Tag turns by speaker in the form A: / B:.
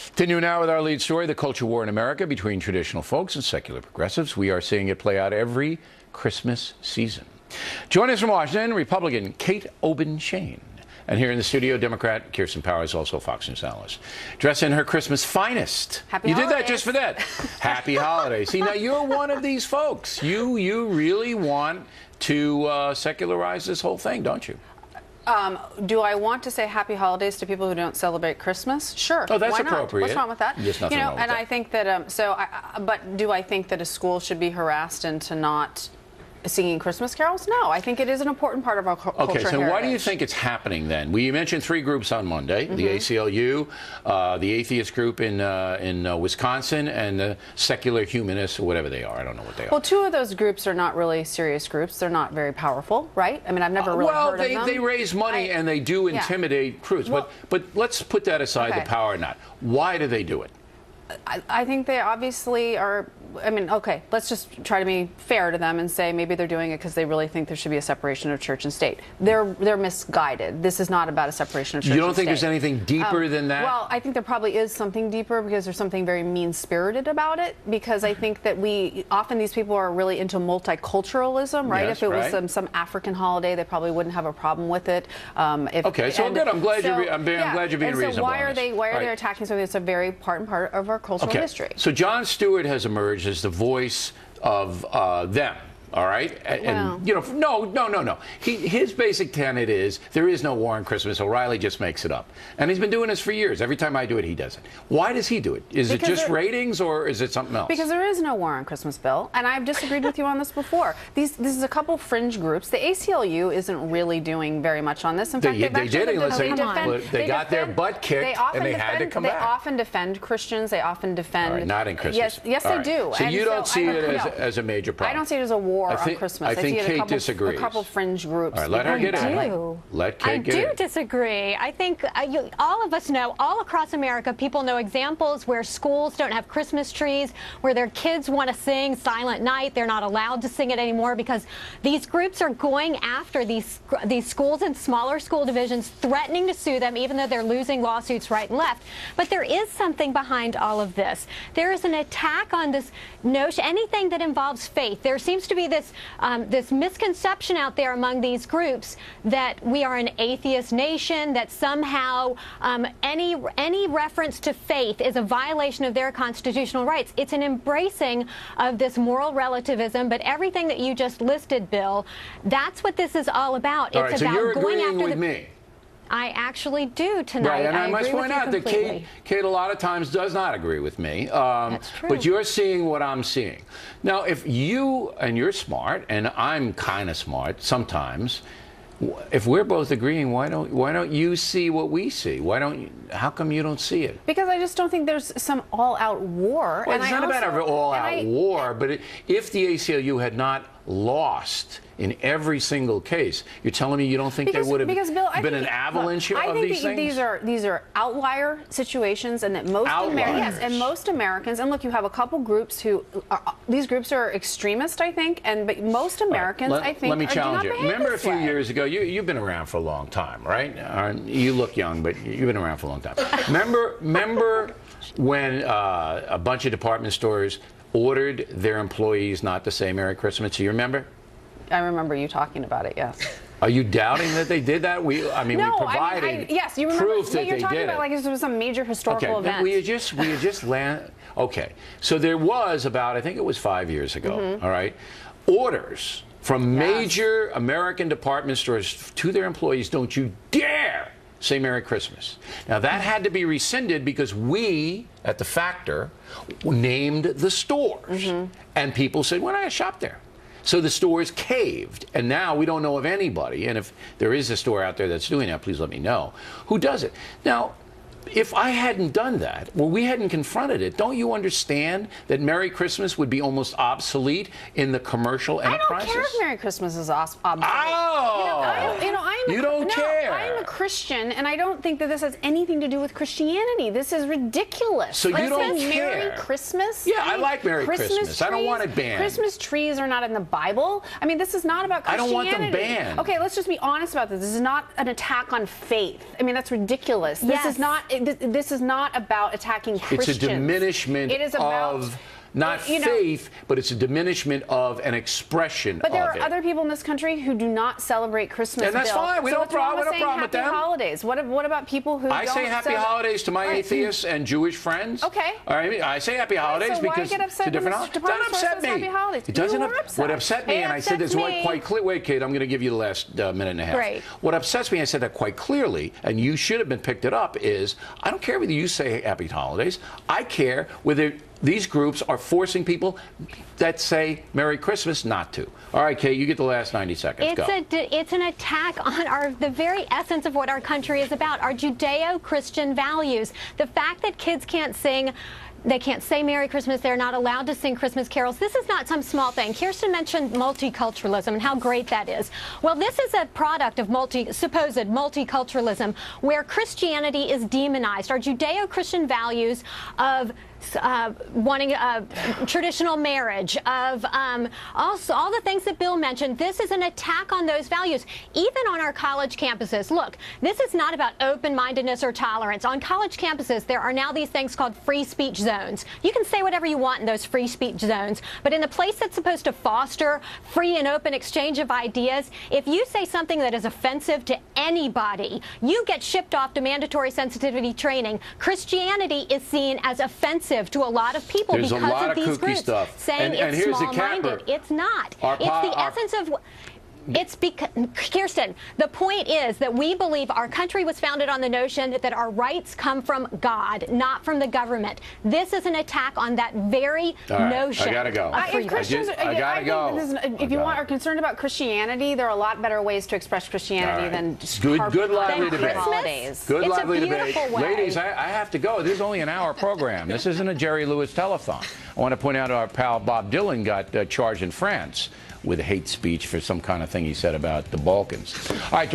A: Continue now with our lead story, the culture war in America between traditional folks and secular progressives. We are seeing it play out every Christmas season. Joining us from Washington, Republican Kate Obenshain. And here in the studio, Democrat Kirsten Powers, also Fox News analyst. Dressed in her Christmas finest.
B: Happy
A: you
B: holidays.
A: did that just for that. Happy holidays. See, now you're one of these folks. You really want to secularize this whole thing, don't you?
B: Do I want to say happy holidays to people who don't celebrate Christmas? Sure.
A: Oh, that's
B: Why not?
A: appropriate.
B: What's wrong with that?
A: There's nothing wrong with
B: and
A: that.
B: I think that, but do I think that a school should be harassed into not singing Christmas carols? No, I think it is an important part of our culture.
A: Okay, so
B: heritage.
A: why do you think it's happening then? We mentioned three groups on Monday: the ACLU, the atheist group in Wisconsin, and the secular humanists, or whatever they are. I don't know what they are.
B: Well, two of those groups are not really serious groups. They're not very powerful, right? I mean, I've never really heard of them.
A: Well, they raise money and they do intimidate crews.
B: Well,
A: but let's put that aside,
B: okay.
A: the power or not. Why do they do it?
B: I think they obviously are. I mean, okay, let's just try to be fair to them and say maybe they're doing it because they really think there should be a separation of church and state. They're misguided. This is not about a separation of church and state.
A: You don't think there's anything deeper than that?
B: Well, I think there probably is something deeper because there's something very mean-spirited about it. Because I think that these people are really into multiculturalism, right?
A: Yes,
B: if it was
A: right.
B: some African holiday, they probably wouldn't have a problem with it.
A: Okay, so good. I'm glad you're being reasonable.
B: So why
A: on
B: are
A: this.
B: they
A: All right.
B: attacking something that's a very important part of our cultural history?
A: So Jon Stewart has emerged as the voice of them. All right, and you know, no. His basic tenet is there is no war on Christmas. O'Reilly just makes it up, and he's been doing this for years. Every time I do it, he does it. Why does he do it? Is it just ratings, or is it something else?
B: Because there is no war on Christmas, Bill, and I've disagreed with you on this before. This is a couple fringe groups. The ACLU isn't really doing very much on this. In fact, they
A: got their butt kicked, and they had to come back.
B: They often defend Christians. They often defend.
A: All right, not in Christmas.
B: Yes,
A: All
B: they
A: right.
B: do.
A: So you don't see it
B: no.
A: as a major problem.
B: I don't see it as a war on Christmas.
A: I think
B: see
A: Kate
B: it
A: disagrees.
B: A couple fringe groups.
A: All right, let her get in. Let Kate get in.
C: I do disagree. I think all of us know, all across America, people know examples where schools don't have Christmas trees, where their kids want to sing Silent Night. They're not allowed to sing it anymore because these groups are going after these schools in smaller school divisions, threatening to sue them, even though they're losing lawsuits right and left. But there is something behind all of this. There is an attack on this notion, anything that involves faith. There seems to be this misconception out there among these groups that we are an atheist nation, that somehow any reference to faith is a violation of their constitutional rights. It's an embracing of this moral relativism, but everything that you just listed, Bill, that's what this is all about.
A: All right,
C: it's
A: so
C: about
A: you're
C: going
A: agreeing
C: after
A: with me.
C: I actually do tonight.
A: Right, and I must
C: agree
A: point
C: with you
A: out that
C: completely.
A: Kate a lot of times does not agree with me.
C: That's true.
A: But you're seeing what I'm seeing. Now, if you're smart, and I'm kind of smart sometimes, if we're both agreeing, why don't you see what we see? How come you don't see it?
B: Because I just don't think there's some all-out war.
A: Well,
B: and
A: it's not about an all-out war, but if the ACLU had not lost in every single case, you're telling me you don't think there would have been an avalanche of these things?
B: These are outlier situations, and that most most Americans, and look, you have a couple groups who these groups are extremist, I think, but most Americans, I think,
A: let me challenge you. Remember a few
B: way.
A: years ago, you've been around for a long time, right? You look young, but you've been around for a long time. Remember when a bunch of department stores ordered their employees not to say Merry Christmas? Do you remember?
B: I remember you talking about it, yes.
A: Are you doubting that they did that? We provided
B: yes, you remember,
A: proof that
B: you're
A: they
B: talking
A: did
B: about
A: it.
B: Like this was some major historical event.
A: We had just land. Okay, so there was about, I think it was 5 years ago, all right, orders from major American department stores to their employees, don't you dare say Merry Christmas. Now, that had to be rescinded because we, at the Factor, named the stores. And people said, well, I shop there. So the stores caved, and now we don't know of anybody, and if there is a store out there that's doing that, please let me know, who does it. Now, if I hadn't done that, or we hadn't confronted it, don't you understand that Merry Christmas would be almost obsolete in the commercial enterprises?
B: I don't care if Merry Christmas is obsolete.
A: Oh!
B: I'm
A: You don't care.
B: I'm a Christian, and I don't think that this has anything to do with Christianity. This is ridiculous.
A: So you don't care.
B: Merry Christmas?
A: Yeah, I like Merry Christmas. I don't want it banned.
B: Christmas trees are not in the Bible. I mean, this is not about Christianity.
A: I don't want them banned.
B: Okay, let's just be honest about this. This is not an attack on faith. I mean, that's ridiculous. This is not. This is not about attacking Christians.
A: It's a diminishment
B: it is about,
A: of not faith, but it's a diminishment of an expression
B: But there
A: of
B: are
A: it.
B: other people in this country who do not celebrate Christmas.
A: And that's
B: Bill.
A: fine. We
B: so
A: don't
B: what's wrong
A: problem
B: with
A: with
B: saying
A: them.
B: Happy holidays. What about people who
A: I
B: don't
A: say happy
B: celebrate-
A: holidays to my
B: Right.
A: atheists and Jewish friends.
B: Okay.
A: All right. I say happy holidays
B: so why
A: because
B: get upset
A: it's a different
B: when the
A: holiday.
B: department
A: Doesn't
B: store
A: upset
B: says
A: me.
B: happy holidays?
A: It doesn't.
B: You were upset.
A: What upset me,
B: It
A: and I said this
B: upsets me.
A: quite clear. Wait, Kate, I'm going to give you the last minute and a half.
C: Great.
A: What upsets me, I said that quite clearly, and you should have been picked it up. Is I don't care whether you say happy holidays. I care whether these groups are forcing people that say Merry Christmas not to. All right, Kate, you get the last 90 seconds. Go.
C: It's an attack on the very essence of what our country is about, our Judeo-Christian values. The fact that kids can't sing, they can't say Merry Christmas, they're not allowed to sing Christmas carols. This is not some small thing. Kirsten mentioned multiculturalism and how great that is. Well, this is a product of supposed multiculturalism where Christianity is demonized. Our Judeo-Christian values of wanting traditional marriage, of also all the things that Bill mentioned. This is an attack on those values, even on our college campuses. Look, this is not about open-mindedness or tolerance. On college campuses, there are now these things called free speech zones. You can say whatever you want in those free speech zones, but in the place that's supposed to foster free and open exchange of ideas, if you say something that is offensive to anybody, you get shipped off to mandatory sensitivity training. Christianity is seen as offensive to a lot of people
A: There's
C: because
A: a lot
C: of
A: of
C: these
A: kooky
C: groups
A: stuff.
C: saying
A: And
C: it's
A: here's the
C: small-minded.
A: capper.
C: It's not. It's the
A: Our
C: essence of. It's because, Kirsten, the point is that we believe our country was founded on the notion that our rights come from God, not from the government. This is an attack on that very notion.
A: I gotta go.
C: of freedom.
B: If Christians,
A: I gotta go.
B: If you are concerned about Christianity, there are a lot better ways to express Christianity than just
A: Good lively
C: Than
A: debate.
B: holidays.
A: Good
C: It's a
A: lively debate.
C: beautiful way.
A: Ladies, I have to go. This is only an hour program. This isn't a Jerry Lewis telethon. I want to point out our pal Bob Dylan got charged in France with hate speech for some kind of thing he said about the Balkans. All right,